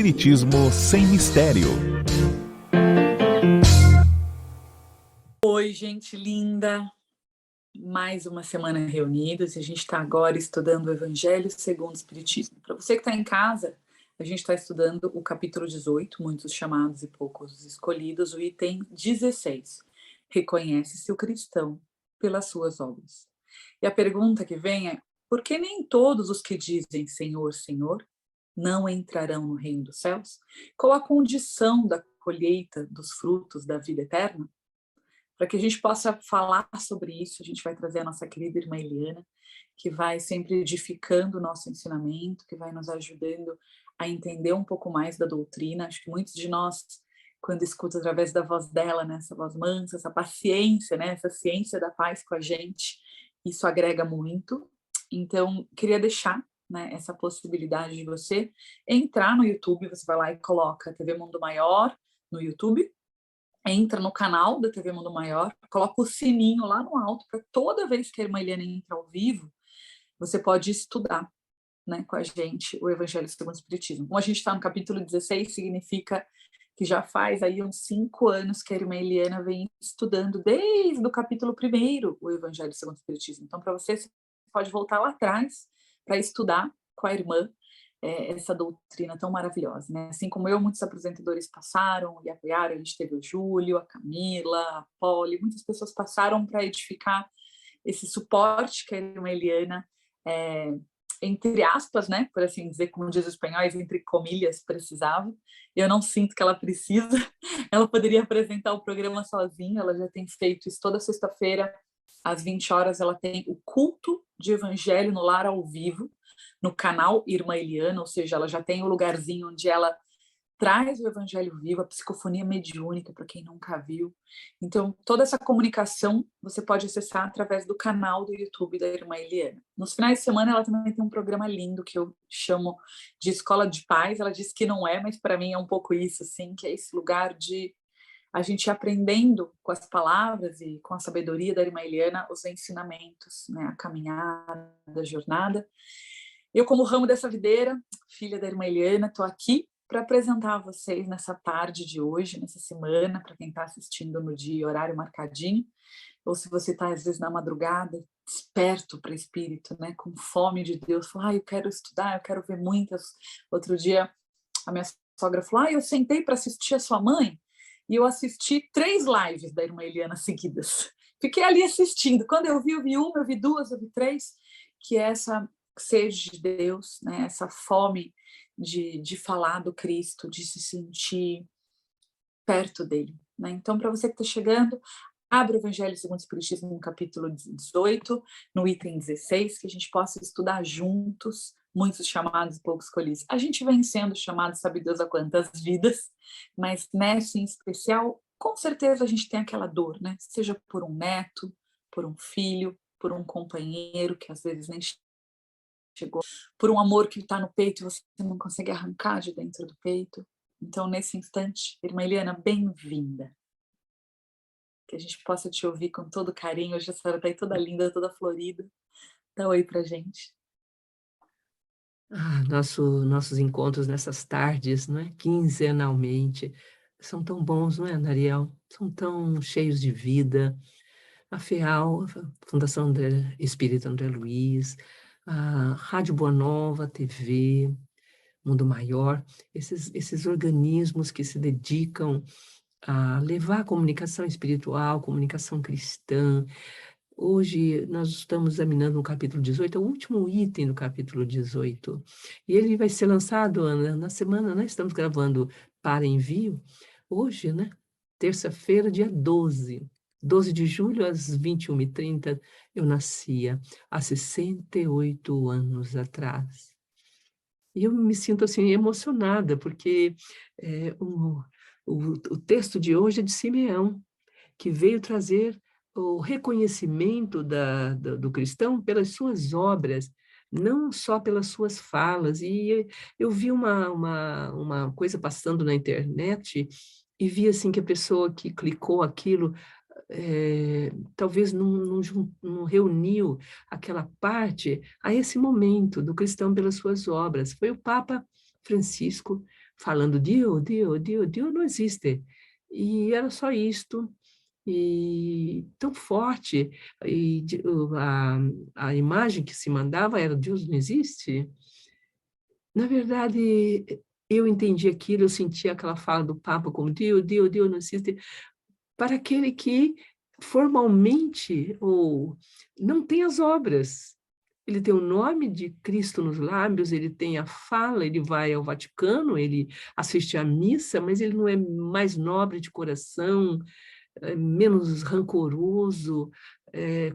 Espiritismo sem mistério. Oi, gente linda! Mais uma semana reunidos e a gente está agora estudando o Evangelho segundo o Espiritismo. Para você que está em casa, a gente está estudando o capítulo 18, muitos chamados e poucos escolhidos, o item 16. Reconhece-se o cristão pelas suas obras. E a pergunta que vem é: por que nem todos os que dizem Senhor, Senhor não entrarão no reino dos céus? Qual a condição da colheita dos frutos da vida eterna? Para que a gente possa falar sobre isso, a gente vai trazer a nossa querida irmã Eliana, que vai sempre edificando o nosso ensinamento, que vai nos ajudando a entender um pouco mais da doutrina. Acho que muitos de nós, quando escutam através da voz dela, né, essa voz mansa, essa paciência, né, essa ciência da paz com a gente, isso agrega muito. Então, queria deixar, né, essa possibilidade de você entrar no YouTube, você vai lá e coloca TV Mundo Maior no YouTube, entra no canal da TV Mundo Maior, coloca o sininho lá no alto para toda vez que a irmã Eliana entra ao vivo, você pode estudar, né, com a gente o Evangelho segundo o Espiritismo. Como a gente está no capítulo 16, significa que já faz aí uns 5 anos que a irmã Eliana vem estudando desde o capítulo 1 o Evangelho segundo o Espiritismo. Então, para você pode voltar lá atrás para estudar com a irmã essa doutrina tão maravilhosa, né? Assim como eu, muitos apresentadores passaram e apoiaram. A gente teve o Júlio, a Camila, a Polly, muitas pessoas passaram para edificar esse suporte que a irmã Eliana, entre aspas, né, por assim dizer, como diz os espanhóis, entre comilhas, precisava. Eu não sinto que ela precisa. Ela poderia apresentar o programa sozinha. Ela já tem feito isso toda sexta-feira às 20 horas. Ela tem o culto de Evangelho no Lar ao vivo, no canal Irmã Eliana, ou seja, ela já tem o lugarzinho onde ela traz o Evangelho vivo, a psicofonia mediúnica, para quem nunca viu. Então, toda essa comunicação você pode acessar através do canal do YouTube da Irmã Eliana. Nos finais de semana, ela também tem um programa lindo que eu chamo de Escola de Paz. Ela disse que não é, mas para mim é um pouco isso, assim, que é esse lugar de a gente aprendendo com as palavras e com a sabedoria da Irmã Eliana os ensinamentos, né, a caminhada, a jornada. Eu, como ramo dessa videira, filha da irmã Eliana, estou aqui para apresentar a vocês nessa tarde de hoje, nessa semana, para quem está assistindo no dia e horário marcadinho, ou se você está, às vezes, na madrugada, desperto para o espírito, né, com fome de Deus, fala, eu quero estudar, eu quero ver muitas. Outro dia, a minha sogra falou, eu sentei para assistir a sua mãe, e eu assisti 3 lives da irmã Eliana seguidas. Fiquei ali assistindo. Quando eu vi uma, eu vi 2, eu vi 3, que é essa sede de Deus, né? Essa fome de falar do Cristo, de se sentir perto dele, né? Então, para você que está chegando, abre o Evangelho segundo o Espiritismo no capítulo 18, no item 16, que a gente possa estudar juntos, muitos chamados e poucos escolhidos. A gente vem sendo chamado, sabe Deus a quantas vidas, mas nessa em especial, com certeza a gente tem aquela dor, né? Seja por um neto, por um filho, por um companheiro que às vezes nem chegou, por um amor que está no peito e você não consegue arrancar de dentro do peito. Então, nesse instante, irmã Eliana, bem-vinda. Que a gente possa te ouvir com todo carinho. Hoje a senhora está aí toda linda, toda florida. Dá um oi pra gente. Nossos encontros nessas tardes, não é? Quinzenalmente, são tão bons, não é, Nariel? São tão cheios de vida. A FEAL, a Fundação Espírita André Luiz, a Rádio Boa Nova, a TV, Mundo Maior, esses organismos que se dedicam a levar a comunicação espiritual, comunicação cristã. Hoje nós estamos examinando o capítulo 18, é o último item do capítulo 18. E ele vai ser lançado, Ana, na semana, né? Estamos gravando para envio, hoje, né? Terça-feira, dia 12. 12 de julho, às 21h30, eu nascia, há 68 anos atrás. E eu me sinto, assim, emocionada, porque o texto de hoje é de Simeão, que veio trazer o reconhecimento do cristão pelas suas obras, não só pelas suas falas. E eu vi uma coisa passando na internet e vi assim que a pessoa que clicou aquilo talvez não reuniu aquela parte a esse momento do cristão pelas suas obras. Foi o Papa Francisco, falando Dio, Dio, Dio, Dio não existe. E era só isto, e tão forte, e a imagem que se mandava era Deus não existe. Na verdade, eu entendi aquilo, eu senti aquela fala do Papa como Dio, Dio, Dio não existe, para aquele que formalmente ou não tem as obras. Ele tem o nome de Cristo nos lábios, ele tem a fala, ele vai ao Vaticano, ele assiste à missa, mas ele não é mais nobre de coração, menos rancoroso,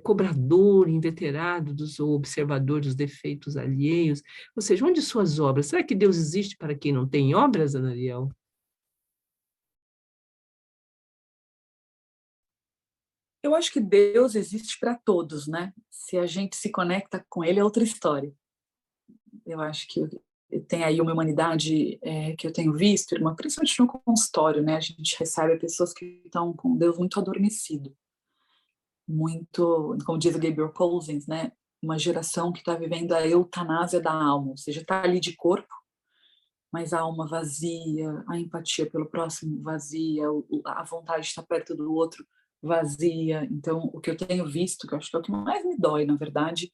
cobrador, inveterado ou observador dos defeitos alheios. Ou seja, onde suas obras? Será que Deus existe para quem não tem obras, Anariel? Eu acho que Deus existe para todos, né? Se a gente se conecta com Ele, é outra história. Eu acho que tem aí uma humanidade que eu tenho visto, irmã, principalmente no consultório, né? A gente recebe pessoas que estão com Deus muito adormecido, muito, como diz o Gabriel Cousens, né? Uma geração que está vivendo a eutanásia da alma, ou seja, está ali de corpo, mas a alma vazia, a empatia pelo próximo vazia, a vontade de estar perto do outro vazia. Então, o que eu tenho visto, que eu acho que é o que mais me dói, na verdade,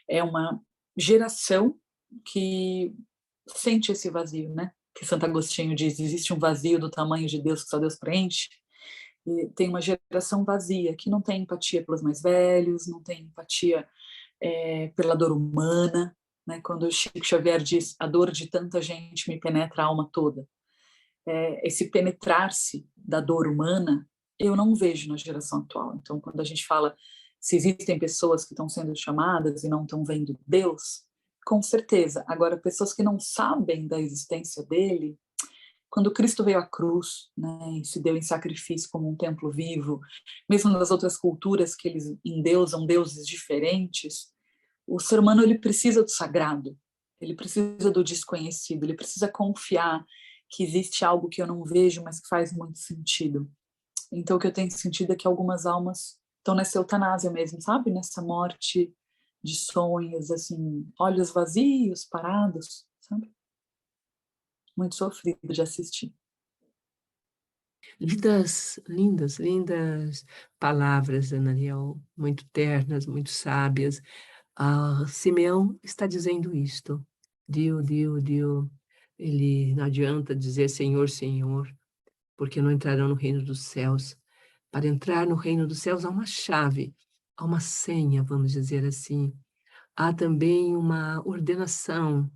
é uma geração que sente esse vazio, né? Que Santo Agostinho diz, existe um vazio do tamanho de Deus que só Deus preenche. E tem uma geração vazia, que não tem empatia pelos mais velhos, não tem empatia pela dor humana, né? Quando o Chico Xavier diz, a dor de tanta gente me penetra a alma toda. Esse penetrar-se da dor humana, eu não vejo na geração atual. Então, quando a gente fala se existem pessoas que estão sendo chamadas e não estão vendo Deus, com certeza. Agora, pessoas que não sabem da existência dele, quando Cristo veio à cruz, né, e se deu em sacrifício como um templo vivo, mesmo nas outras culturas que eles endeusam deuses diferentes, o ser humano ele precisa do sagrado, ele precisa do desconhecido, ele precisa confiar que existe algo que eu não vejo, mas que faz muito sentido. Então, o que eu tenho sentido é que algumas almas estão nessa eutanásia mesmo, sabe? Nessa morte de sonhos, assim, olhos vazios, parados, sabe? Muito sofrido de assistir. Lindas, lindas, lindas palavras, Anariel, muito ternas, muito sábias. Simeão está dizendo isto. Dio, Dio, Dio. Ele não adianta dizer Senhor, Senhor, porque não entrarão no reino dos céus. Para entrar no reino dos céus há uma chave, há uma senha, vamos dizer assim. Há também uma ordenação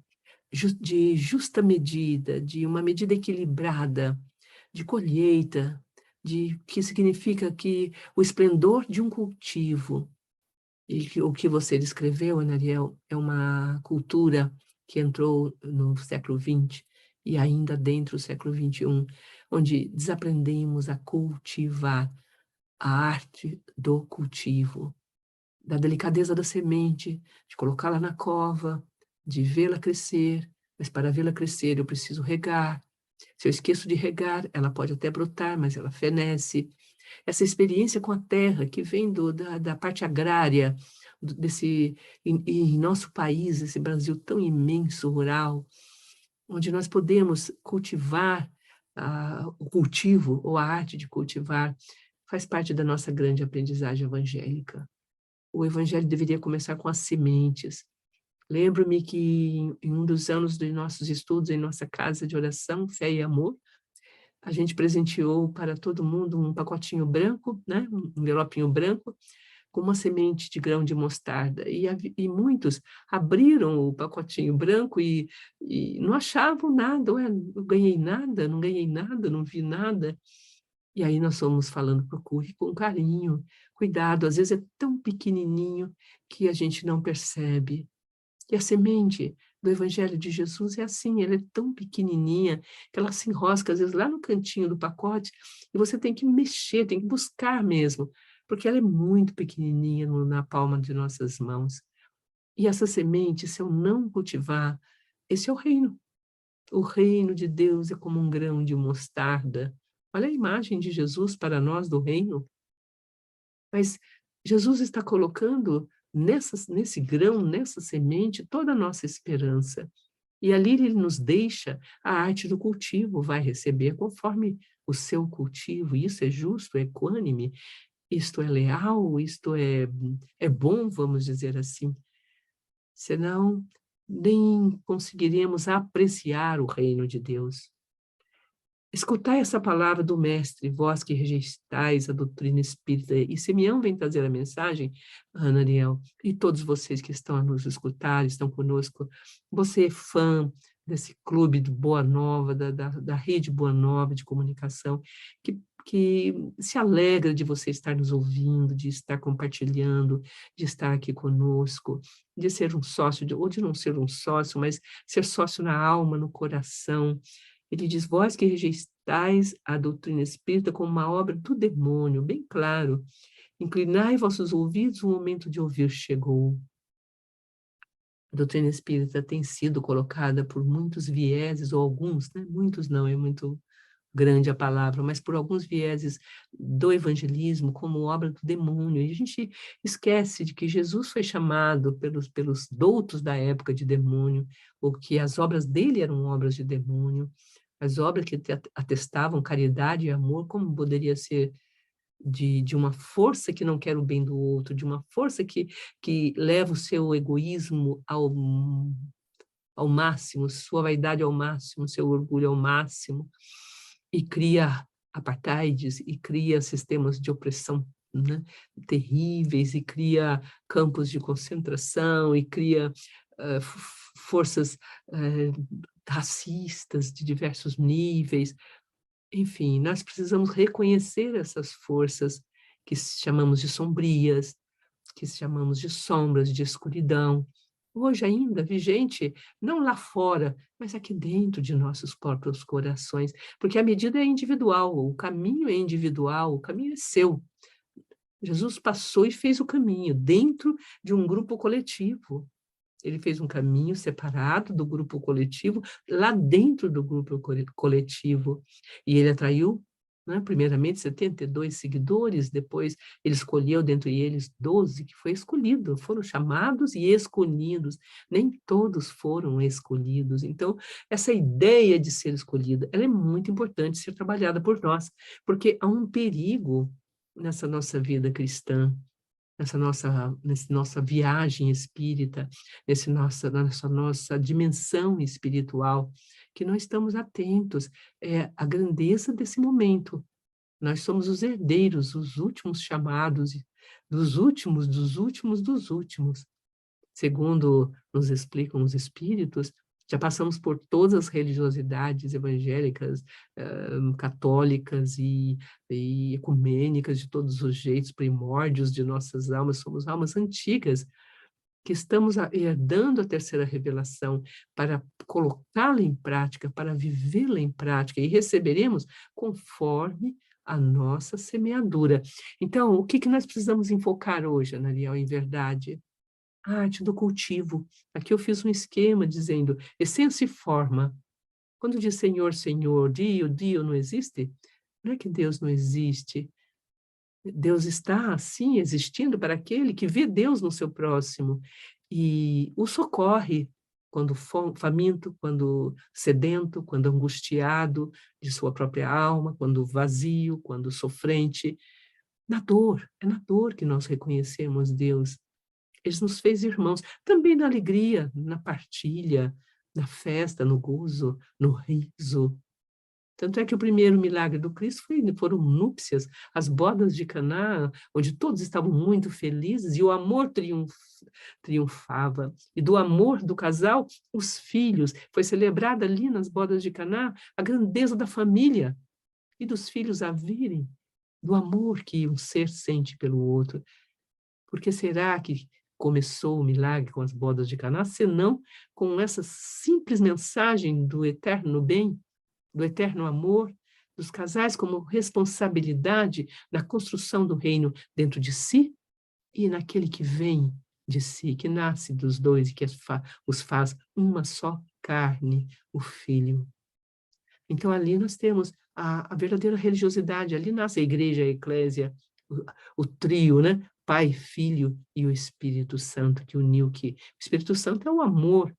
de justa medida, de uma medida equilibrada, de colheita, que significa que o esplendor de um cultivo, e o que você descreveu, Anariel, é uma cultura que entrou no século XX e ainda dentro do século XXI, onde desaprendemos a cultivar, a arte do cultivo, da delicadeza da semente, de colocá-la na cova, de vê-la crescer, mas para vê-la crescer eu preciso regar. Se eu esqueço de regar, ela pode até brotar, mas ela fenece. Essa experiência com a terra que vem da parte agrária, em nosso país, esse Brasil tão imenso, rural, onde nós podemos cultivar o cultivo, ou a arte de cultivar, faz parte da nossa grande aprendizagem evangélica. O evangelho deveria começar com as sementes. Lembro-me que em um dos anos dos nossos estudos em nossa casa de oração, Fé e Amor, a gente presenteou para todo mundo um pacotinho branco, né, um envelopinho branco, com uma semente de grão de mostarda. E muitos abriram o pacotinho branco e não achavam nada. Ué, não ganhei nada, não ganhei nada, não vi nada. E aí nós fomos falando, procure com carinho, cuidado, às vezes é tão pequenininho que a gente não percebe. E a semente do Evangelho de Jesus é assim, ela é tão pequenininha que ela se enrosca, às vezes, lá no cantinho do pacote, e você tem que mexer, tem que buscar mesmo, porque ela é muito pequenininha na palma de nossas mãos. E essa semente, se eu não cultivar, esse é o reino. O reino de Deus é como um grão de mostarda. Olha a imagem de Jesus para nós do reino. Mas Jesus está colocando nesse grão, nessa semente, toda a nossa esperança. E ali ele nos deixa a arte do cultivo, vai receber conforme o seu cultivo. Isso é justo, é equânime, isto é leal, isto é bom, vamos dizer assim. Senão, nem conseguiremos apreciar o reino de Deus. Escutai essa palavra do Mestre, vós que rejeitais a doutrina espírita. E Simeão vem trazer a mensagem, Ana Ariel, e todos vocês que estão a nos escutar, estão conosco. Você é fã desse clube de Boa Nova, da rede Boa Nova de comunicação, que se alegra de você estar nos ouvindo, de estar compartilhando, de estar aqui conosco, de ser um sócio, ou de não ser um sócio, mas ser sócio na alma, no coração. Ele diz, vós que rejeitais a doutrina espírita como uma obra do demônio, bem claro. Inclinai vossos ouvidos, o momento de ouvir chegou. A doutrina espírita tem sido colocada por muitos vieses, ou alguns, né? Muitos não, é muito grande a palavra, mas por alguns vieses do evangelismo como obra do demônio. E a gente esquece de que Jesus foi chamado pelos doutos da época de demônio, ou que as obras dele eram obras de demônio, as obras que atestavam caridade e amor, como poderia ser de uma força que não quer o bem do outro, de uma força que leva o seu egoísmo ao máximo, sua vaidade ao máximo, seu orgulho ao máximo, e cria apartheids, e cria sistemas de opressão, né, terríveis, e cria campos de concentração, e cria forças racistas de diversos níveis. Enfim, nós precisamos reconhecer essas forças que chamamos de sombrias, que chamamos de sombras, de escuridão, hoje ainda vigente, não lá fora, mas aqui dentro de nossos próprios corações, porque a medida é individual, o caminho é individual, o caminho é seu. Jesus passou e fez o caminho dentro de um grupo coletivo. Ele fez um caminho separado do grupo coletivo, lá dentro do grupo coletivo. E ele atraiu, né, primeiramente, 72 seguidores, depois ele escolheu dentre eles 12, que foi escolhido, foram chamados e escolhidos. Nem todos foram escolhidos. Então, essa ideia de ser escolhida, ela é muito importante ser trabalhada por nós, porque há um perigo nessa nossa vida cristã, nessa nossa viagem espírita, nessa nossa dimensão espiritual, que nós estamos atentos à grandeza desse momento. Nós somos os herdeiros, os últimos chamados, dos últimos, dos últimos, dos últimos. Segundo nos explicam os espíritos, já passamos por todas as religiosidades evangélicas, católicas e ecumênicas, de todos os jeitos, primórdios de nossas almas, somos almas antigas, que estamos herdando a terceira revelação para colocá-la em prática, para vivê-la em prática, e receberemos conforme a nossa semeadura. Então, o que nós precisamos enfocar hoje, Anariel, em verdade? A arte do cultivo. Aqui eu fiz um esquema dizendo essência e forma. Quando diz Senhor, Senhor, Dio não existe, não é que Deus não existe. Deus está, assim, existindo para aquele que vê Deus no seu próximo e o socorre quando faminto, quando sedento, quando angustiado de sua própria alma, quando vazio, quando sofrente. Na dor, é na dor que nós reconhecemos Deus. Ele nos fez irmãos, também na alegria, na partilha, na festa, no gozo, no riso. Tanto é que o primeiro milagre do Cristo foram núpcias, as bodas de Caná, onde todos estavam muito felizes e o amor triunfava. E do amor do casal, os filhos. Foi celebrada ali nas bodas de Caná a grandeza da família e dos filhos a virem do amor que um ser sente pelo outro. Porque será que começou o milagre com as bodas de Caná, senão com essa simples mensagem do eterno bem, do eterno amor, dos casais como responsabilidade na construção do reino dentro de si e naquele que vem de si, que nasce dos dois e que os faz uma só carne, o Filho. Então ali nós temos a verdadeira religiosidade, ali nasce a igreja, a eclésia, o trio, né? Pai, Filho e o Espírito Santo, que uniu que o Espírito Santo é o amor,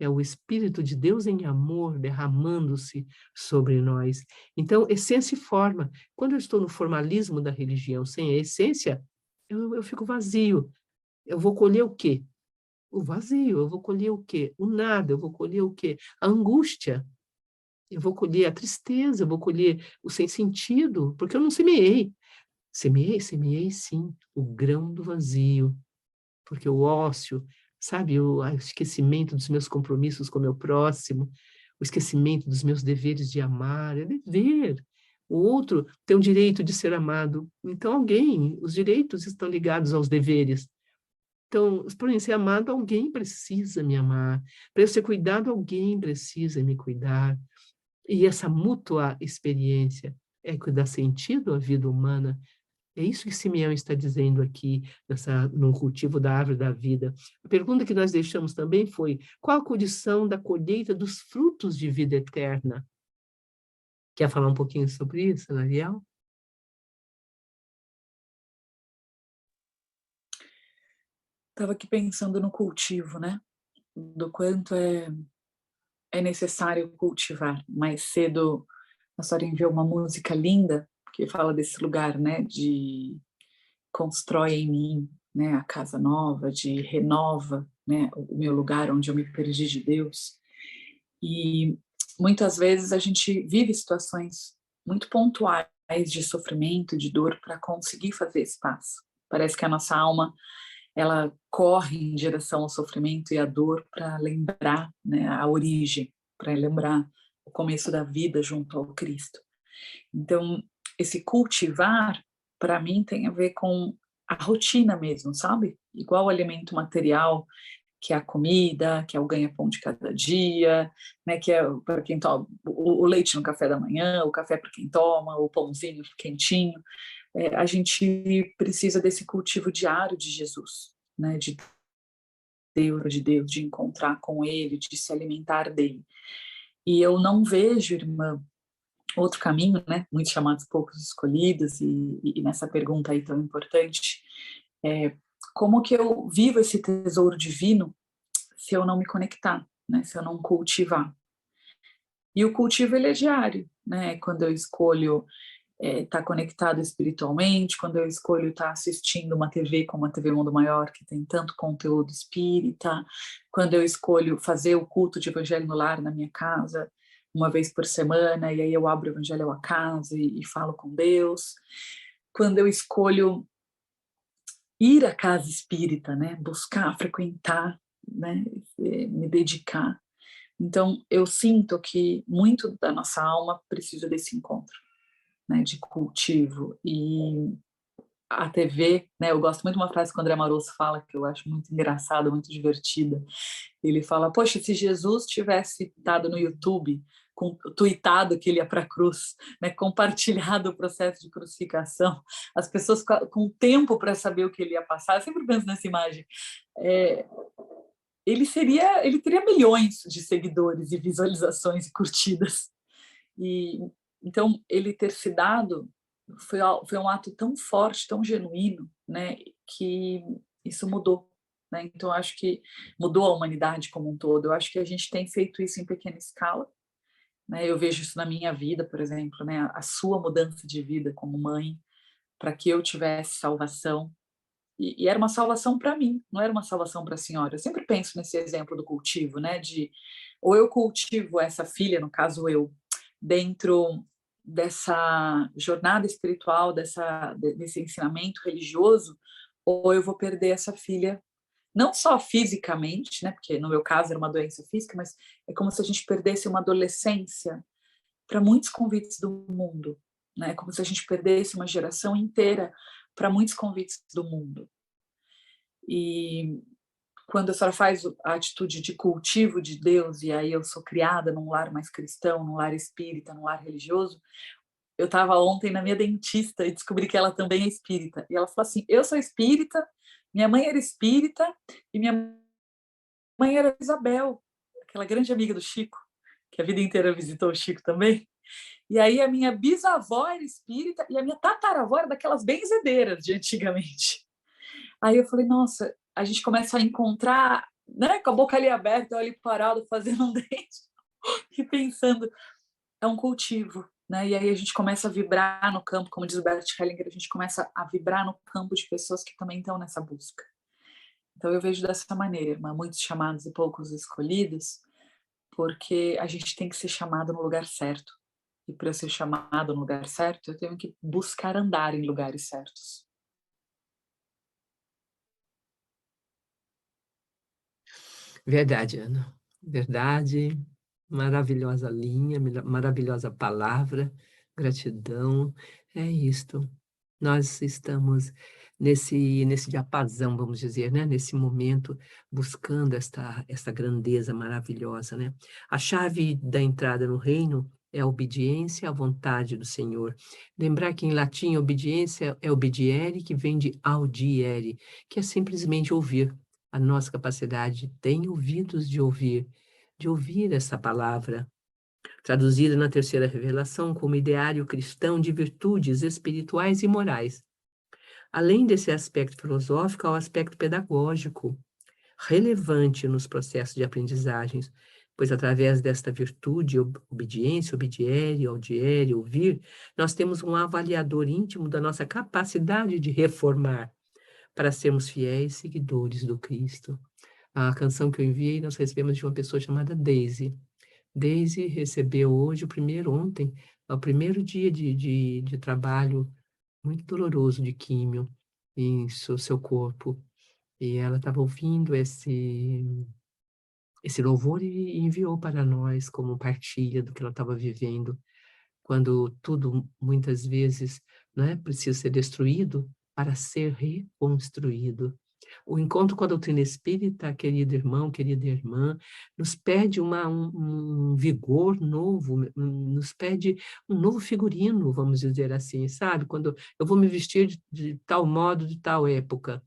é o Espírito de Deus em amor derramando-se sobre nós. Então, essência e forma. Quando eu estou no formalismo da religião sem a essência, eu fico vazio. Eu vou colher o quê? O vazio. Eu vou colher o quê? O nada. Eu vou colher o quê? A angústia. Eu vou colher a tristeza, eu vou colher o sem sentido, porque eu não semeei. Semeei sim, o grão do vazio, porque o ócio, sabe, o esquecimento dos meus compromissos com o meu próximo, o esquecimento dos meus deveres de amar, é dever. O outro tem o direito de ser amado. Então, os direitos estão ligados aos deveres. Então, para eu ser amado, alguém precisa me amar. Para eu ser cuidado, alguém precisa me cuidar. E essa mútua experiência é que dá sentido à vida humana. É isso que Simeão está dizendo aqui, no cultivo da árvore da vida. A pergunta que nós deixamos também foi: qual a condição da colheita dos frutos de vida eterna? Quer falar um pouquinho sobre isso, Nariel? Estava aqui pensando no cultivo, né? Do quanto é necessário cultivar. Mais cedo, a senhora enviou uma música linda que fala desse lugar, né? De constrói em mim, né? A casa nova, de renova, né? O meu lugar onde eu me perdi de Deus. E muitas vezes a gente vive situações muito pontuais de sofrimento, de dor, para conseguir fazer esse passo. Parece que a nossa alma ela corre em direção ao sofrimento e à dor para lembrar, né, a origem, para lembrar o começo da vida junto ao Cristo. Então, esse cultivar, para mim, tem a ver com a rotina mesmo, sabe? Igual o alimento material, que é a comida, que é o ganha-pão de cada dia, né, que é para quem toma o leite no café da manhã, o café para quem toma, o pãozinho quentinho. A gente precisa desse cultivo diário de Jesus, né, de Deus, de encontrar com Ele, de se alimentar dele. E eu não vejo, irmã, outro caminho, né, muitos chamados poucos escolhidos, e nessa pergunta aí tão importante, como que eu vivo esse tesouro divino se eu não me conectar, né, se eu não cultivar? E o cultivo, ele é diário, né, quando eu escolho estar conectado espiritualmente, quando eu escolho estar assistindo uma TV como a TV Mundo Maior, que tem tanto conteúdo espírita, quando eu escolho fazer o culto de Evangelho no Lar na minha casa, uma vez por semana, e aí eu abro o Evangelho à casa e falo com Deus, quando eu escolho ir à casa espírita, né, buscar, frequentar, né, me dedicar. Então, eu sinto que muito da nossa alma precisa desse encontro, né, de cultivo. E a TV, né, eu gosto muito de uma frase que o André Marosso fala, que eu acho muito engraçada, muito divertida. Ele fala: poxa, se Jesus tivesse dado no YouTube, tuitado que ele ia para a cruz, né, compartilhado o processo de crucificação, as pessoas com tempo para saber o que ele ia passar, eu sempre penso nessa imagem. Ele teria milhões de seguidores e visualizações e curtidas. E então ele ter se dado foi um ato tão forte, tão genuíno, né, que isso mudou, né? Então eu acho que mudou a humanidade como um todo. Eu acho que a gente tem feito isso em pequena escala, né? Eu vejo isso na minha vida, por exemplo, né, a sua mudança de vida como mãe, para que eu tivesse salvação. E era uma salvação para mim, não era uma salvação para a senhora. Eu sempre penso nesse exemplo do cultivo, né? De ou eu cultivo essa filha, no caso eu, dentro dessa jornada espiritual, desse ensinamento religioso, ou eu vou perder essa filha, não só fisicamente, né? Porque no meu caso era uma doença física, mas é como se a gente perdesse uma adolescência para muitos convites do mundo, né? É como se a gente perdesse uma geração inteira para muitos convites do mundo. E quando a senhora faz a atitude de cultivo de Deus, e aí eu sou criada num lar mais cristão, num lar espírita, num lar religioso, eu estava ontem na minha dentista e descobri que ela também é espírita. E ela falou assim: eu sou espírita, minha mãe era espírita, e minha mãe era Isabel, aquela grande amiga do Chico, que a vida inteira visitou o Chico também. E aí a minha bisavó era espírita e a minha tataravó era daquelas benzedeiras de antigamente. Aí eu falei: nossa, a gente começa a encontrar né, com a boca ali aberta, eu ali parado, fazendo um dente e pensando, é um cultivo, né? E aí a gente começa a vibrar no campo, como diz o Bert Hellinger, a gente começa a vibrar no campo de pessoas que também estão nessa busca. Então eu vejo dessa maneira, irmã, muitos chamados e poucos escolhidos, porque a gente tem que ser chamado no lugar certo. E para eu ser chamado no lugar certo, eu tenho que buscar andar em lugares certos. Verdade, Ana. Verdade. Maravilhosa linha, maravilhosa palavra. Gratidão. É isto. Nós estamos nesse diapasão, vamos dizer, né? Nesse momento, buscando esta grandeza maravilhosa, né? A chave da entrada no reino é a obediência à vontade do Senhor. Lembrar que em latim obediência é obediere, que vem de audiere, que é simplesmente ouvir. A nossa capacidade tem ouvidos de ouvir essa palavra, traduzida na terceira revelação como ideário cristão de virtudes espirituais e morais. Além desse aspecto filosófico, há o aspecto pedagógico, relevante nos processos de aprendizagens, pois através desta virtude, obediência, obediere, audiere, ouvir, nós temos um avaliador íntimo da nossa capacidade de reformar, para sermos fiéis seguidores do Cristo. A canção que eu enviei, nós recebemos de uma pessoa chamada Daisy. Daisy recebeu hoje, ontem, o primeiro dia de trabalho muito doloroso de químio em seu corpo. E ela estava ouvindo esse louvor e enviou para nós como partilha do que ela estava vivendo, quando tudo, muitas vezes, né, precisa ser destruído para ser reconstruído. O encontro com a doutrina espírita, querido irmão, querida irmã, nos pede um vigor novo, nos pede um novo figurino, vamos dizer assim, sabe? Quando eu vou me vestir de tal modo, de tal época,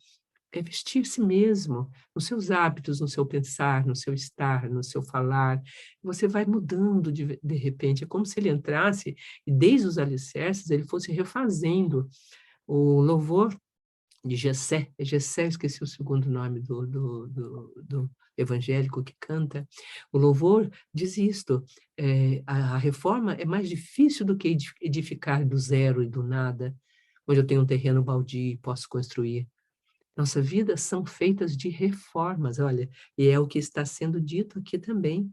é vestir-se mesmo, nos seus hábitos, no seu pensar, no seu estar, no seu falar. Você vai mudando de repente, é como se ele entrasse e desde os alicerces ele fosse refazendo. O louvor de Gessé, eu esqueci o segundo nome do evangélico que canta, o louvor diz isto, a reforma é mais difícil do que edificar do zero e do nada, onde eu tenho um terreno baldio e posso construir. Nossa vida são feitas de reformas, olha, e é o que está sendo dito aqui também.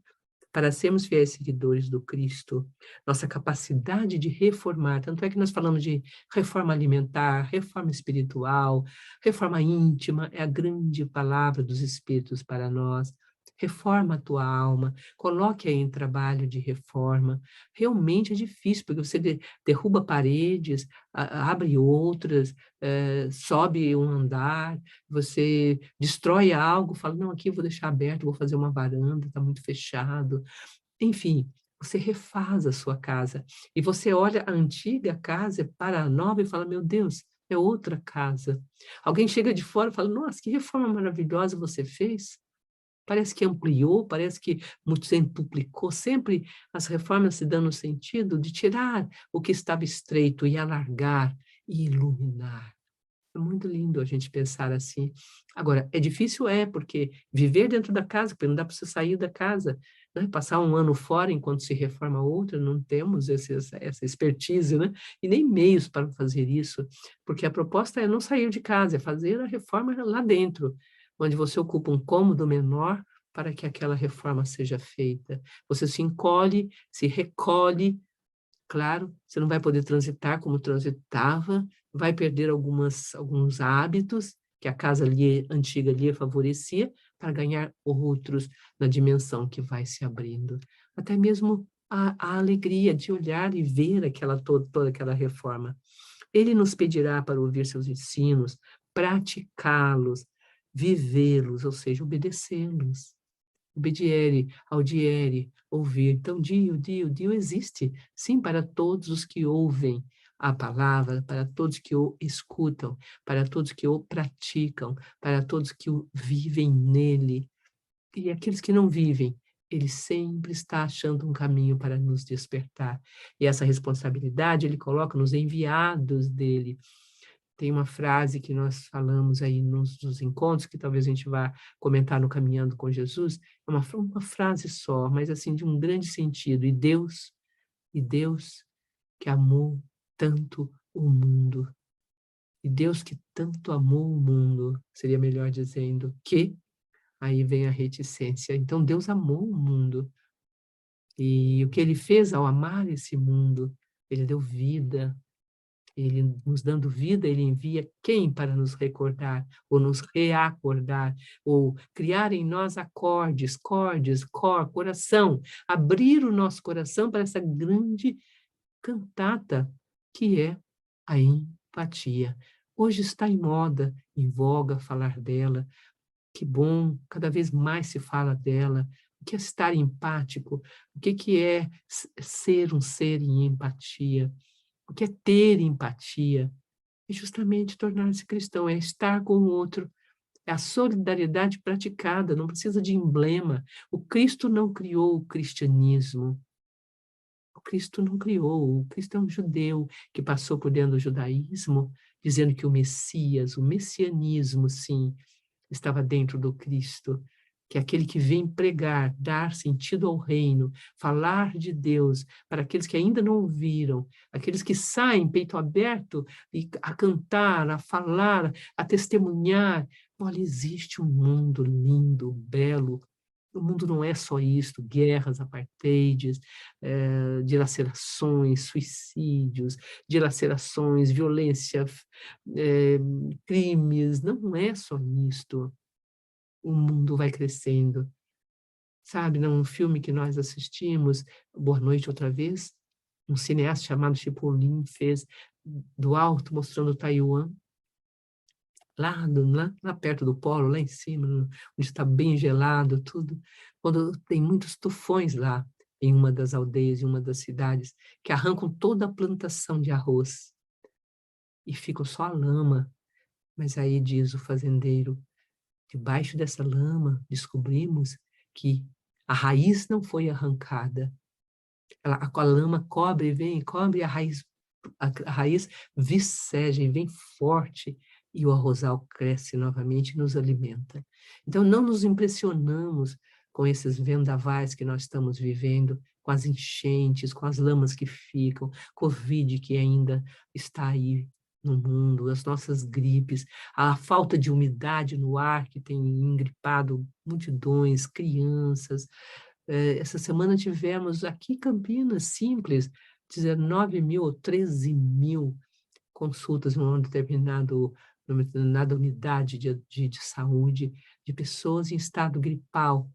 Para sermos fiéis seguidores do Cristo, nossa capacidade de reformar, tanto é que nós falamos de reforma alimentar, reforma espiritual, reforma íntima, é a grande palavra dos Espíritos para nós. Reforma a tua alma, coloque aí em trabalho de reforma. Realmente é difícil, porque você derruba paredes, abre outras, sobe um andar, você destrói algo, fala, não, aqui eu vou deixar aberto, vou fazer uma varanda, está muito fechado. Enfim, você refaz a sua casa. E você olha a antiga casa para a nova e fala, meu Deus, é outra casa. Alguém chega de fora e fala, nossa, que reforma maravilhosa você fez. Parece que ampliou, parece que multiplicou, sempre as reformas se dão no sentido de tirar o que estava estreito e alargar e iluminar. É muito lindo a gente pensar assim. Agora, é difícil, porque viver dentro da casa, porque não dá para você sair da casa, né? Passar um ano fora enquanto se reforma outra, não temos essa expertise, né? E nem meios para fazer isso, porque a proposta é não sair de casa, é fazer a reforma lá dentro, onde você ocupa um cômodo menor para que aquela reforma seja feita. Você se encolhe, se recolhe. Claro, você não vai poder transitar como transitava, vai perder alguns hábitos que a casa ali, antiga ali favorecia, para ganhar outros na dimensão que vai se abrindo. Até mesmo a alegria de olhar e ver toda aquela reforma. Ele nos pedirá para ouvir seus ensinos, praticá-los, vivê-los, ou seja, obedecê-los. Obediere, audiere, ouvir. Então, dio existe, sim, para todos os que ouvem a palavra, para todos que o escutam, para todos que o praticam, para todos que o vivem nele. E aqueles que não vivem, ele sempre está achando um caminho para nos despertar. E essa responsabilidade ele coloca nos enviados dele. Tem uma frase que nós falamos aí nos encontros, que talvez a gente vá comentar no Caminhando com Jesus, é uma frase só, mas assim, de um grande sentido. E Deus que amou tanto o mundo. E Deus que tanto amou o mundo, seria melhor dizendo, que aí vem a reticência. Então Deus amou o mundo. E o que ele fez ao amar esse mundo, ele deu vida. Ele nos dando vida, ele envia quem para nos recordar, ou nos reacordar, ou criar em nós acordes, cordes, coração, abrir o nosso coração para essa grande cantata que é a empatia. Hoje está em moda, em voga falar dela. Que bom, cada vez mais se fala dela. O que é estar empático? O que é ser um ser em empatia? O que é ter empatia? É justamente tornar-se cristão, é estar com o outro, é a solidariedade praticada, não precisa de emblema. O Cristo não criou o cristianismo. O Cristo não criou, o Cristo é um judeu que passou por dentro do judaísmo, dizendo que o Messias, o messianismo, sim, estava dentro do Cristo, que é aquele que vem pregar, dar sentido ao reino, falar de Deus para aqueles que ainda não ouviram, aqueles que saem peito aberto a cantar, a falar, a testemunhar. Olha, existe um mundo lindo, belo. O mundo não é só isto, guerras, apartheids, dilacerações, suicídios, dilacerações, violência, crimes, não é só isto. O mundo vai crescendo. Sabe, num filme que nós assistimos, Boa Noite Outra Vez, um cineasta chamado Chipolin fez do alto, mostrando Taiwan, lá perto do polo, lá em cima, onde está bem gelado, tudo, quando tem muitos tufões lá, em uma das aldeias, em uma das cidades, que arrancam toda a plantação de arroz, e fica só a lama. Mas aí diz o fazendeiro, debaixo dessa lama, descobrimos que a raiz não foi arrancada. A lama cobre, vem, cobre, a raiz viceja e vem forte, e o arrozal cresce novamente e nos alimenta. Então, não nos impressionamos com esses vendavais que nós estamos vivendo, com as enchentes, com as lamas que ficam, Covid que ainda está aí no mundo, as nossas gripes, a falta de umidade no ar que tem engripado multidões, crianças. Essa semana tivemos aqui em Campinas, simples, 19 mil ou 13 mil consultas numa determinada unidade de saúde, de pessoas em estado gripal,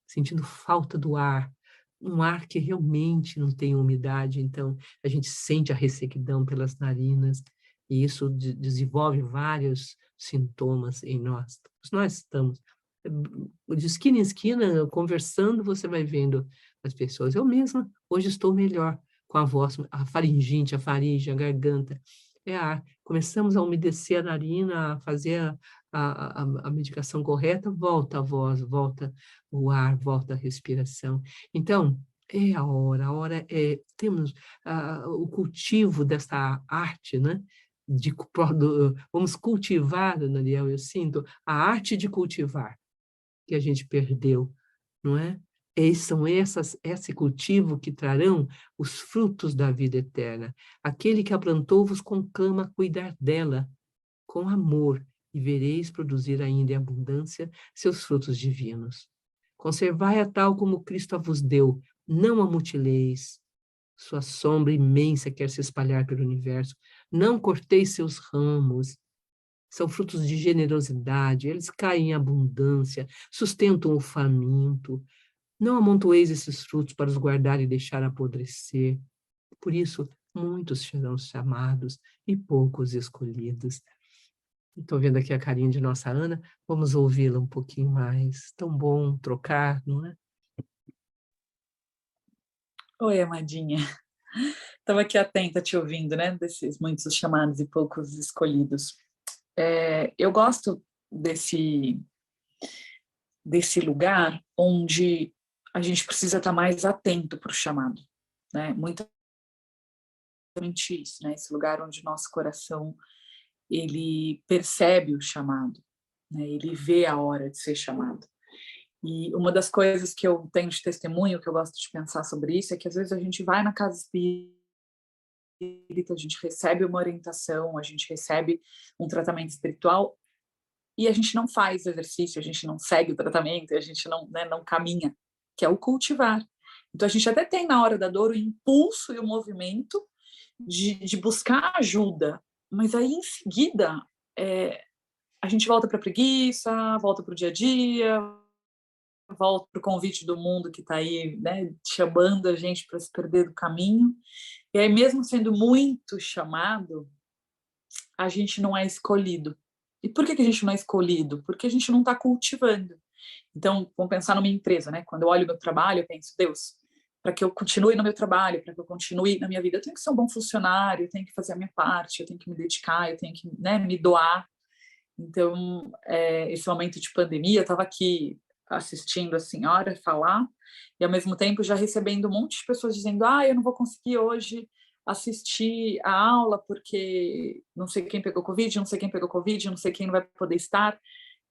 sentindo falta do ar, um ar que realmente não tem umidade, então a gente sente a ressequidão pelas narinas, e isso desenvolve vários sintomas em nós. Nós estamos de esquina em esquina, conversando, você vai vendo as pessoas. Eu mesma, hoje estou melhor com a voz, a faringite, a faringe, a garganta. É ar. Começamos a umedecer a narina, a fazer a medicação correta, volta a voz, volta o ar, volta a respiração. Então, é a hora é, temos o cultivo dessa arte, né? Vamos cultivar, Daniel, eu sinto, a arte de cultivar que a gente perdeu, não é? São esse cultivo que trarão os frutos da vida eterna. Aquele que a plantou vos conclama a cuidar dela com amor, e vereis produzir ainda em abundância seus frutos divinos. Conservai-a tal como Cristo a vos deu, não a mutileis. Sua sombra imensa quer se espalhar pelo universo. Não corteis seus ramos. São frutos de generosidade, eles caem em abundância, sustentam o faminto. Não amontoeis esses frutos para os guardar e deixar apodrecer. Por isso, muitos serão chamados e poucos escolhidos. Estou vendo aqui a carinha de nossa Ana, vamos ouvi-la um pouquinho mais. Tão bom trocar, não é? Oi, amadinha. Estava aqui atenta te ouvindo, né? Desses muitos chamados e poucos escolhidos. Eu gosto desse lugar onde a gente precisa estar mais atento para o chamado, né? Muito isso, né? Esse lugar onde nosso coração ele percebe o chamado, né? Ele vê a hora de ser chamado. E uma das coisas que eu tenho de testemunho, que eu gosto de pensar sobre isso, é que às vezes a gente vai na casa espírita, a gente recebe uma orientação, a gente recebe um tratamento espiritual e a gente não faz o exercício, a gente não segue o tratamento, a gente não, né, não caminha, que é o cultivar. Então a gente até tem na hora da dor o impulso e o movimento de buscar ajuda, mas aí em seguida a gente volta para a preguiça, volta para o dia a dia, volta para o convite do mundo que está aí, né, chamando a gente para se perder do caminho. E aí, mesmo sendo muito chamado, a gente não é escolhido. E por que a gente não é escolhido? Porque a gente não está cultivando. Então, vamos pensar numa empresa, né? Quando eu olho o meu trabalho, eu penso, Deus, para que eu continue no meu trabalho, para que eu continue na minha vida, eu tenho que ser um bom funcionário, eu tenho que fazer a minha parte, eu tenho que me dedicar, eu tenho que, né, me doar. Então, esse momento de pandemia, eu estava aqui assistindo a senhora falar e, ao mesmo tempo, já recebendo um monte de pessoas dizendo eu não vou conseguir hoje assistir a aula porque não sei quem pegou Covid, não sei quem pegou Covid, não sei quem não vai poder estar.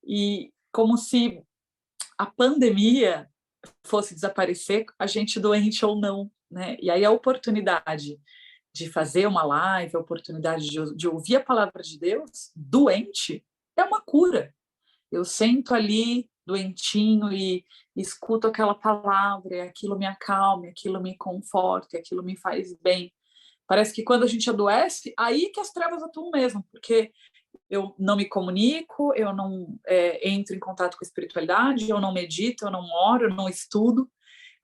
E como se a pandemia fosse desaparecer, a gente doente ou não, né? E aí a oportunidade de fazer uma live, a oportunidade de ouvir a palavra de Deus, doente, é uma cura. Eu sento ali, doentinho, e escuto aquela palavra, e aquilo me acalma, aquilo me conforta, aquilo me faz bem. Parece que quando a gente adoece, aí que as trevas atuam mesmo, porque eu não me comunico, eu não entro em contato com a espiritualidade, eu não medito, eu não oro, eu não estudo,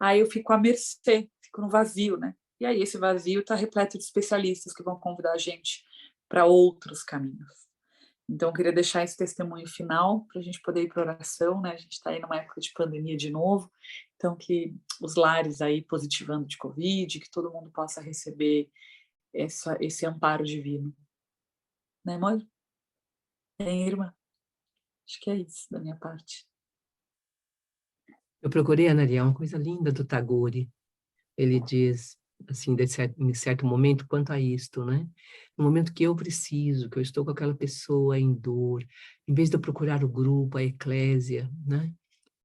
aí eu fico à mercê, fico no vazio, né? E aí esse vazio está repleto de especialistas que vão convidar a gente para outros caminhos. Então, eu queria deixar esse testemunho final para a gente poder ir para oração, né? A gente está aí numa época de pandemia de novo, então que os lares aí positivando de Covid, que todo mundo possa receber esse amparo divino. Né, amor? Tem, irmã? Acho que é isso da minha parte. Eu procurei, Anariel, uma coisa linda do Tagore. Ele diz, assim, em certo momento, quanto a isto, né? No momento que eu preciso, que eu estou com aquela pessoa em dor, em vez de eu procurar o grupo, a eclésia, né?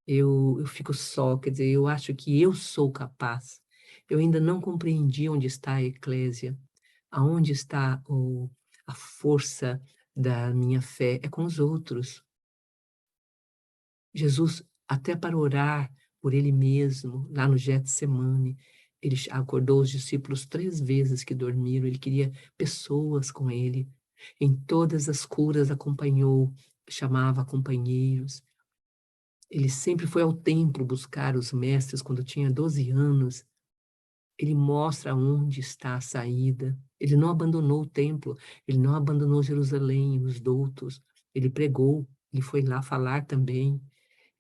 Eu fico só, quer dizer, eu acho que eu sou capaz. Eu ainda não compreendi onde está a eclésia, aonde está a força da minha fé. É com os outros. Jesus, até para orar por ele mesmo, lá no Getsemane, ele acordou os discípulos 3 vezes que dormiram, ele queria pessoas com ele. Em todas as curas acompanhou, chamava companheiros. Ele sempre foi ao templo buscar os mestres quando tinha 12 anos. Ele mostra onde está a saída. Ele não abandonou o templo, ele não abandonou Jerusalém, os doutos. Ele pregou, ele foi lá falar também.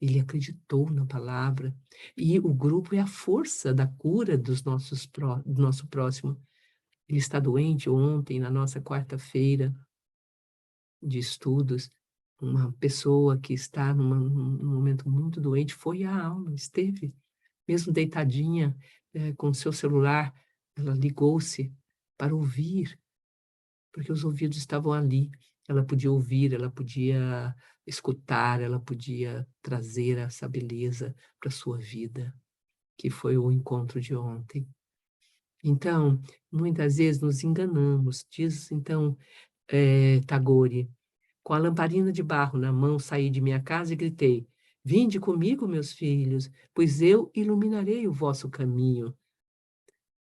Ele acreditou na palavra. E o grupo é a força da cura do nosso próximo. Ele está doente ontem, na nossa quarta-feira de estudos. Uma pessoa que está num momento muito doente foi à aula, esteve, mesmo deitadinha, com o seu celular, ela ligou-se para ouvir, porque os ouvidos estavam ali. Ela podia ouvir, ela podia escutar, ela podia trazer essa beleza para a sua vida, que foi o encontro de ontem. Então, muitas vezes nos enganamos, diz então Tagore, com a lamparina de barro na mão, saí de minha casa e gritei: Vinde comigo, meus filhos, pois eu iluminarei o vosso caminho.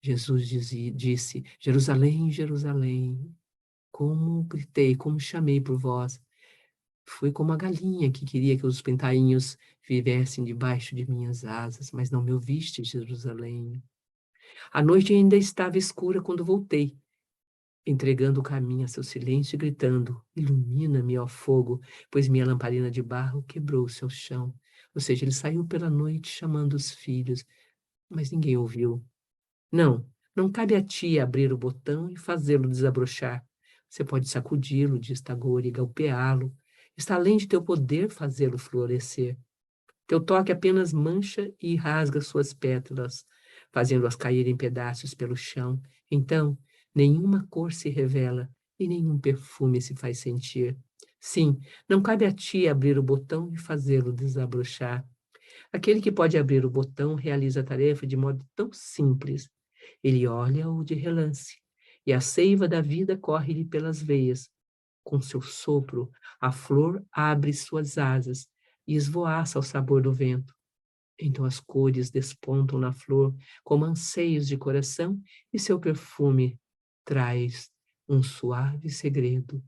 Jesus disse: Jerusalém, Jerusalém, como gritei, como chamei por vós. Fui como a galinha que queria que os pintainhos vivessem debaixo de minhas asas, mas não me ouviste, Jerusalém. A noite ainda estava escura quando voltei, entregando o caminho a seu silêncio e gritando: Ilumina-me, ó fogo, pois minha lamparina de barro quebrou-se ao chão. Ou seja, ele saiu pela noite chamando os filhos, mas ninguém ouviu. Não cabe a ti abrir o botão e fazê-lo desabrochar. Você pode sacudi-lo, diz Tagore, e golpeá-lo. Está além de teu poder fazê-lo florescer. Teu toque apenas mancha e rasga suas pétalas, fazendo-as cair em pedaços pelo chão. Então, nenhuma cor se revela e nenhum perfume se faz sentir. Sim, não cabe a ti abrir o botão e fazê-lo desabrochar. Aquele que pode abrir o botão realiza a tarefa de modo tão simples. Ele olha-o de relance, e a seiva da vida corre-lhe pelas veias. Com seu sopro, a flor abre suas asas e esvoaça ao sabor do vento. Então as cores despontam na flor como anseios de coração e seu perfume traz um suave segredo.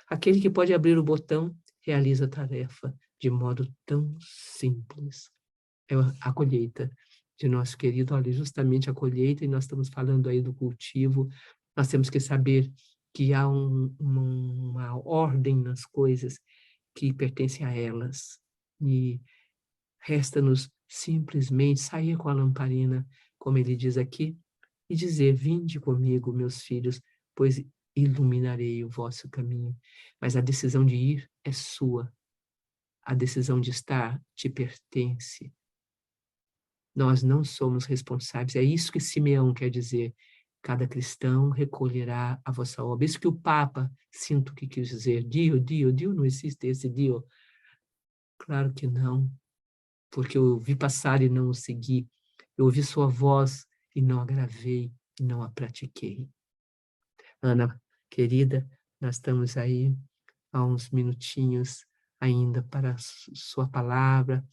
Aquele que pode abrir o botão realiza a tarefa de modo tão simples. É a colheita de nosso querido, olha, justamente a colheita, e nós estamos falando aí do cultivo. Nós temos que saber que há uma ordem nas coisas que pertence a elas. E resta-nos simplesmente sair com a lamparina, como ele diz aqui, e dizer: vinde comigo, meus filhos, pois iluminarei o vosso caminho. Mas a decisão de ir é sua. A decisão de estar te pertence. Nós não somos responsáveis. É isso que Simeão quer dizer. Cada cristão recolherá a vossa obra. Isso que o Papa, sinto que quis dizer. Dio, não existe esse Dio. Claro que não, porque eu ouvi passar e não o segui. Eu ouvi sua voz e não a gravei, e não a pratiquei. Ana, querida, nós estamos aí há uns minutinhos ainda para a sua palavra,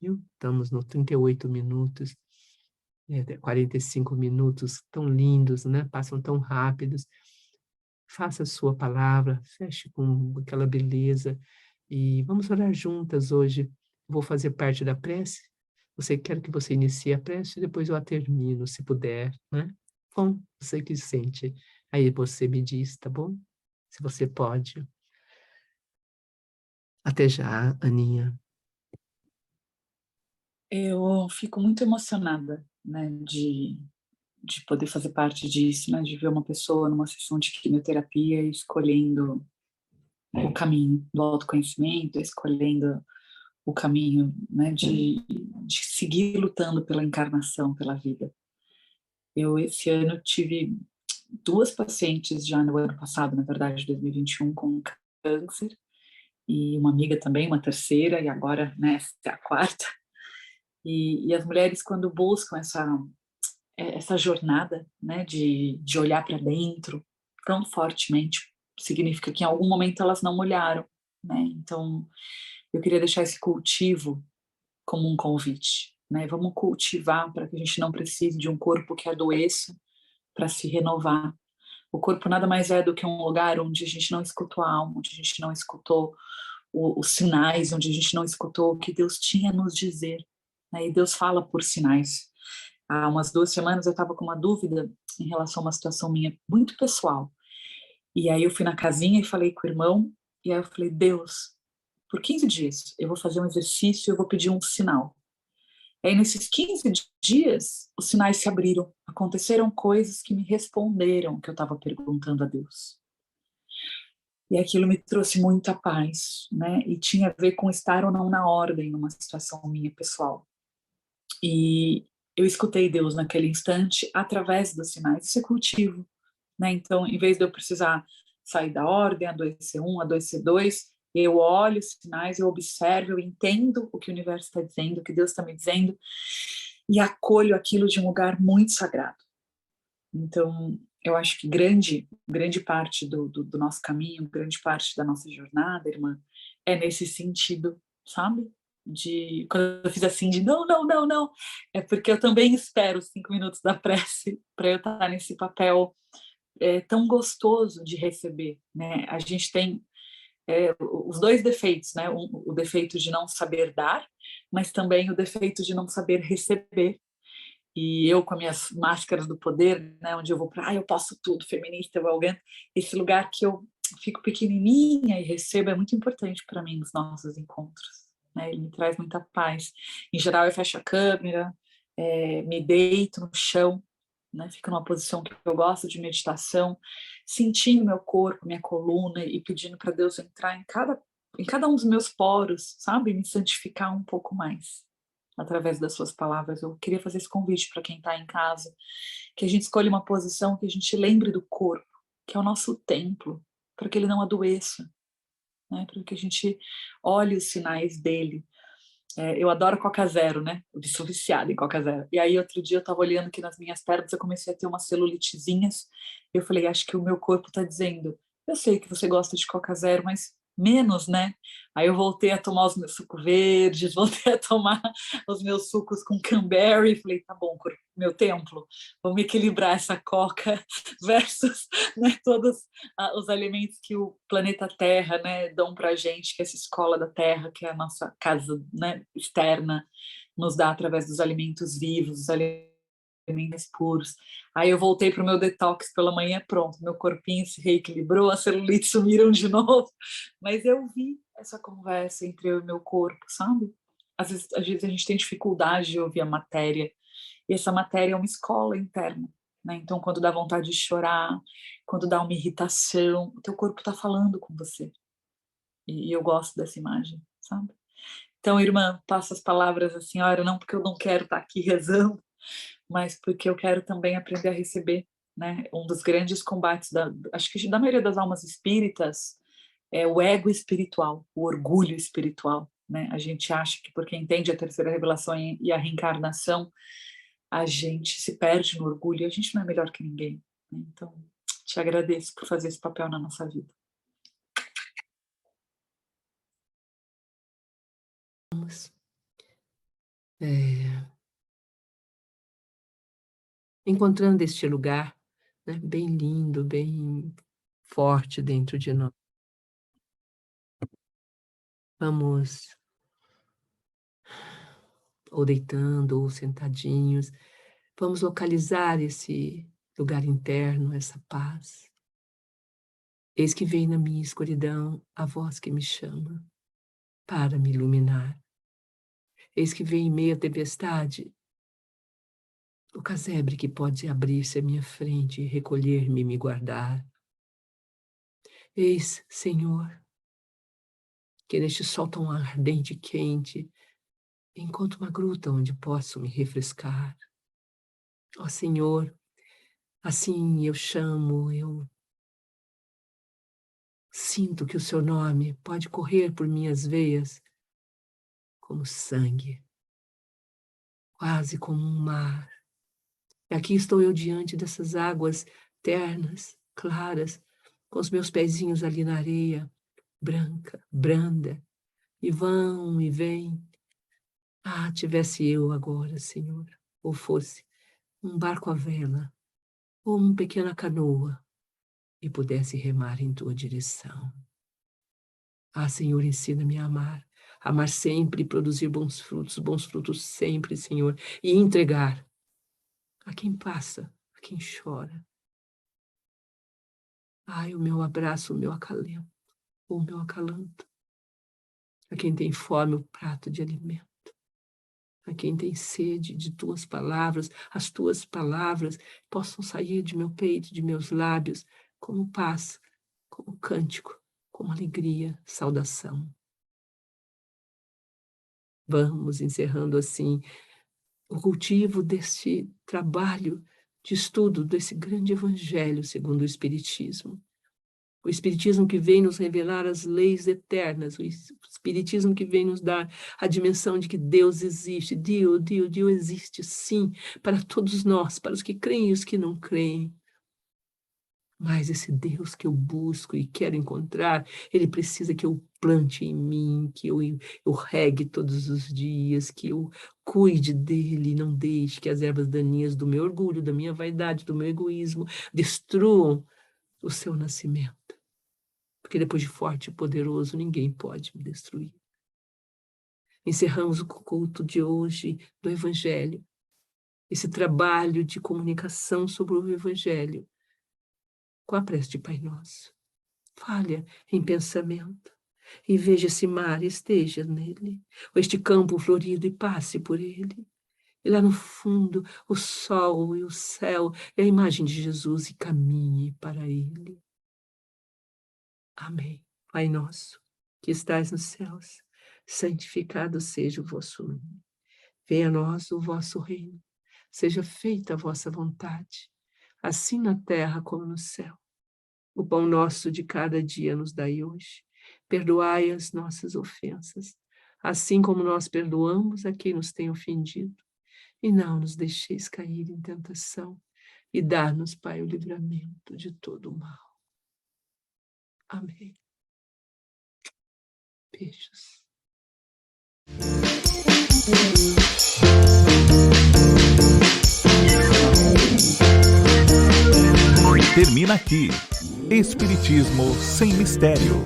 viu? Estamos no 38 minutos, 45 minutos tão lindos, né? Passam tão rápidos. Faça a sua palavra, feche com aquela beleza e vamos orar juntas hoje. Vou fazer parte da prece. Quero que você inicie a prece e depois eu a termino, se puder, né? Bom, você que sente. Aí você me diz, tá bom? Se você pode. Até já, Aninha. Eu fico muito emocionada, né, de poder fazer parte disso, né, de ver uma pessoa numa sessão de quimioterapia escolhendo o caminho do autoconhecimento, escolhendo o caminho, né, de seguir lutando pela encarnação, pela vida. Eu, esse ano, tive 2 pacientes já no ano passado, na verdade, 2021, com câncer, e uma amiga também, uma terceira, e agora, né, essa é a quarta. E as mulheres, quando buscam essa jornada, né, de olhar para dentro tão fortemente, significa que em algum momento elas não olharam, né? Então, eu queria deixar esse cultivo como um convite, né? Vamos cultivar para que a gente não precise de um corpo que adoeça para se renovar. O corpo nada mais é do que um lugar onde a gente não escutou a alma, onde a gente não escutou os sinais, onde a gente não escutou o que Deus tinha a nos dizer, né? E Deus fala por sinais. Há umas 2 semanas eu estava com uma dúvida em relação a uma situação minha muito pessoal. E aí eu fui na casinha e falei com o irmão, e aí eu falei: Deus, por 15 dias eu vou fazer um exercício e eu vou pedir um sinal. E aí nesses 15 dias, os sinais se abriram, aconteceram coisas que me responderam o que eu estava perguntando a Deus. E aquilo me trouxe muita paz, né? E tinha a ver com estar ou não na ordem numa situação minha pessoal. E eu escutei Deus naquele instante através dos sinais. Isso é cultivo, né? Então, em vez de eu precisar sair da ordem, adoecer um, adoecer dois, eu olho os sinais, eu observo, eu entendo o que o universo está dizendo, o que Deus está me dizendo, e acolho aquilo de um lugar muito sagrado. Então, eu acho que grande parte do nosso caminho, grande parte da nossa jornada, irmã, é nesse sentido, sabe? De quando eu fiz assim, de não, não, não, não, é porque eu também espero os 5 minutos da prece para eu estar nesse papel tão gostoso de receber, né? A gente tem os 2 defeitos, né? O defeito de não saber dar, mas também o defeito de não saber receber. E eu com as minhas máscaras do poder, né? Onde eu vou para, eu posso tudo, feminista, arrogante, esse lugar que eu fico pequenininha e recebo é muito importante para mim nos nossos encontros, né? Ele me traz muita paz. Em geral, eu fecho a câmera, me deito no chão, né? Fico numa posição que eu gosto de meditação, sentindo meu corpo, minha coluna e pedindo para Deus entrar em cada um dos meus poros, sabe? Me santificar um pouco mais através das suas palavras. Eu queria fazer esse convite para quem está em casa, que a gente escolha uma posição que a gente lembre do corpo, que é o nosso templo, para que ele não adoeça, né? Para que a gente olhe os sinais dele. Eu adoro Coca Zero, né? Eu sou viciada em Coca Zero. E aí, outro dia, eu estava olhando que nas minhas pernas eu comecei a ter umas celulitezinhas. Eu falei, acho que o meu corpo está dizendo, eu sei que você gosta de Coca Zero, mas menos, né? Aí eu voltei a tomar os meus sucos verdes, voltei a tomar os meus sucos com cranberry. Falei, tá bom, corpo, meu templo, vamos equilibrar essa Coca versus, né, todos os alimentos que o planeta Terra, né, dão para a gente, que é essa escola da Terra, que é a nossa casa, né, externa, nos dá através dos alimentos vivos, os alimentos puros. Aí eu voltei para o meu detox pela manhã, pronto, meu corpinho se reequilibrou, as celulites sumiram de novo, mas eu vi essa conversa entre eu e meu corpo, sabe? Às vezes a gente tem dificuldade de ouvir a matéria, e essa matéria é uma escola interna, né? Então, quando dá vontade de chorar, quando dá uma irritação, o teu corpo está falando com você. E eu gosto dessa imagem, sabe? Então, irmã, passo as palavras à senhora, não porque eu não quero estar aqui rezando, mas porque eu quero também aprender a receber, né? Um dos grandes combates, acho que da maioria das almas espíritas, é o ego espiritual, o orgulho espiritual, né? A gente acha que porque entende a terceira revelação e a reencarnação, a gente se perde no orgulho e a gente não é melhor que ninguém, né? Então, te agradeço por fazer esse papel na nossa vida. Encontrando este lugar, né, bem lindo, bem forte dentro de nós. Vamos ou deitando ou sentadinhos, vamos localizar esse lugar interno, essa paz. Eis que vem na minha escuridão a voz que me chama para me iluminar. Eis que vem em meio à tempestade o casebre que pode abrir-se à minha frente e recolher-me e me guardar. Eis, Senhor, que neste sol tão ardente e quente encontro uma gruta onde posso me refrescar. Ó Senhor, assim eu chamo, eu sinto que o seu nome pode correr por minhas veias como sangue, quase como um mar. E aqui estou eu diante dessas águas ternas, claras, com os meus pezinhos ali na areia, branca, branda, e vão e vêm. Ah, tivesse eu agora, Senhor, ou fosse um barco à vela, ou uma pequena canoa, e pudesse remar em tua direção. Ah, Senhor, ensina-me a amar sempre e produzir bons frutos sempre, Senhor, e entregar a quem passa, a quem chora. Ai, o meu abraço, o meu acalento, o meu acalanto. A quem tem fome, o prato de alimento. A quem tem sede de tuas palavras, as tuas palavras possam sair de meu peito, de meus lábios, como paz, como cântico, como alegria, saudação. Vamos encerrando assim o cultivo deste trabalho de estudo desse grande evangelho segundo o Espiritismo. O Espiritismo que vem nos revelar as leis eternas, o Espiritismo que vem nos dar a dimensão de que Deus existe. Deus existe sim, para todos nós, para os que creem e os que não creem. Mas esse Deus que eu busco e quero encontrar, ele precisa que eu plante em mim, que eu regue todos os dias, que eu cuide dele, não deixe que as ervas daninhas do meu orgulho, da minha vaidade, do meu egoísmo destruam o seu nascimento. Porque depois de forte e poderoso, ninguém pode me destruir. Encerramos o culto de hoje do Evangelho, esse trabalho de comunicação sobre o Evangelho, com a prece de Pai Nosso. Falha em pensamento e veja esse mar e esteja nele, ou este campo florido e passe por ele. E lá no fundo, o sol e o céu e a imagem de Jesus e caminhe para ele. Amém. Pai nosso, que estais nos céus, santificado seja o vosso nome. Venha a nós o vosso reino. Seja feita a vossa vontade, assim na terra como no céu. O pão nosso de cada dia nos dai hoje. Perdoai as nossas ofensas, assim como nós perdoamos a quem nos tem ofendido. E não nos deixeis cair em tentação, e dá-nos, Pai, o livramento de todo o mal. Amém. Beijos. Termina aqui. Espiritismo sem mistério.